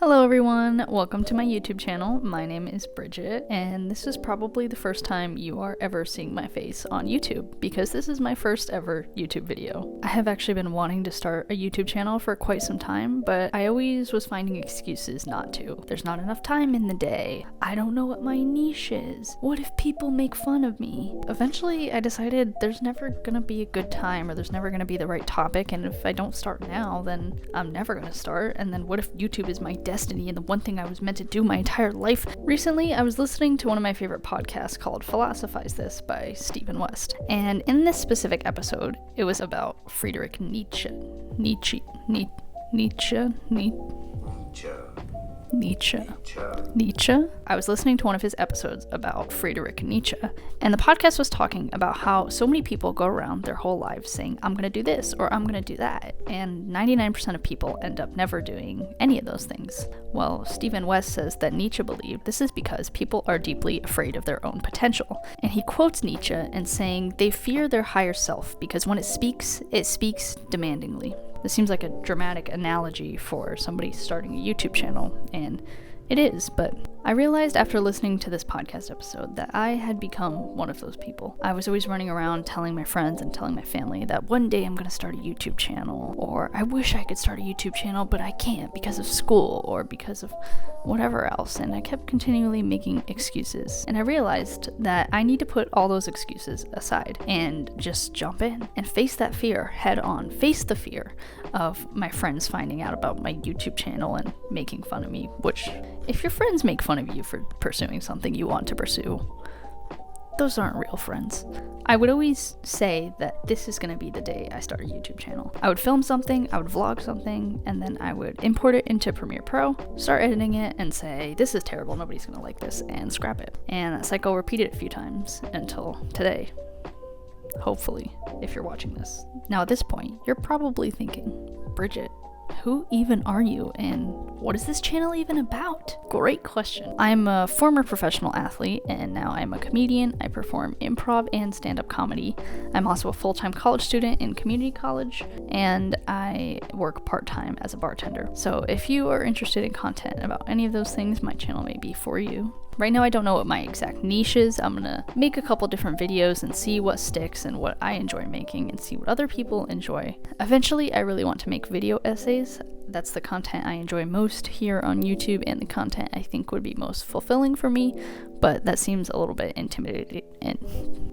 Hello everyone, welcome to my YouTube channel. My name is Bridget, and this is probably the first time you are ever seeing my face on YouTube, because this is my first ever YouTube video. I have actually been wanting to start a YouTube channel for quite some time, but I always was finding excuses not to. There's not enough time in the day. I don't know what my niche is. What if people make fun of me? Eventually I decided there's never gonna be a good time, or there's never gonna be the right topic, and if I don't start now, then I'm never gonna start, and then what if YouTube is my destiny and the one thing I was meant to do my entire life? Recently, I was listening to one of my favorite podcasts called Philosophize This by Stephen West, and in this specific episode, it was about Friedrich Nietzsche. Nietzsche. I was listening to one of his episodes about Friedrich Nietzsche, and the podcast was talking about how so many people go around their whole lives saying, I'm gonna do this or I'm gonna do that, and 99% of people end up never doing any of those things. Well, Stephen West says that Nietzsche believed this is because people are deeply afraid of their own potential, and he quotes Nietzsche and saying they fear their higher self because when it speaks demandingly. This seems like a dramatic analogy for somebody starting a YouTube channel, and it is, but I realized after listening to this podcast episode that I had become one of those people. I was always running around telling my friends and telling my family that one day I'm going to start a YouTube channel, or I wish I could start a YouTube channel, but I can't because of school or because of whatever else, and I kept continually making excuses. And I realized that I need to put all those excuses aside and just jump in and face that fear head on. Face the fear of my friends finding out about my YouTube channel and making fun of me, which, if your friends make fun of you for pursuing something you want to pursue, those aren't real friends. I would always say that this is going to be the day I start a YouTube channel. I would film something, I would vlog something, and then I would import it into Premiere Pro, start editing it, and say, this is terrible, nobody's going to like this, and scrap it. And that cycle repeated a few times until today. Hopefully, if you're watching this. Now at this point, you're probably thinking, Bridget, who even are you, and what is this channel even about? Great question. I'm a former professional athlete, and now I'm a comedian. I perform improv and stand-up comedy. I'm also a full-time college student in community college, and I work part-time as a bartender. So if you are interested in content about any of those things, my channel may be for you. Right now I don't know what my exact niche is. I'm gonna make a couple different videos and see what sticks and what I enjoy making and see what other people enjoy. Eventually, I really want to make video essays. That's the content I enjoy most here on YouTube and the content I think would be most fulfilling for me, but that seems a little bit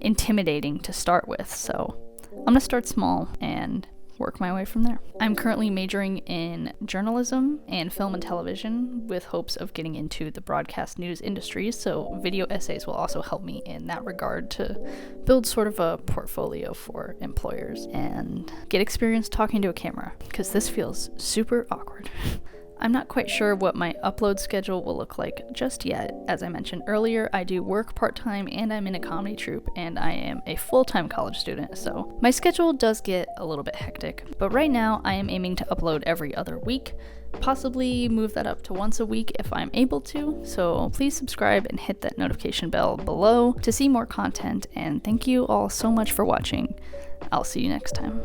intimidating to start with, so I'm gonna start small and work my way from there. I'm currently majoring in journalism and film and television with hopes of getting into the broadcast news industry, so video essays will also help me in that regard to build sort of a portfolio for employers and get experience talking to a camera, because this feels super awkward. I'm not quite sure what my upload schedule will look like just yet. As I mentioned earlier, I do work part-time and I'm in a comedy troupe, and I am a full-time college student, so my schedule does get a little bit hectic. But right now, I am aiming to upload every other week, possibly move that up to once a week if I'm able to, so please subscribe and hit that notification bell below to see more content, and thank you all so much for watching. I'll see you next time.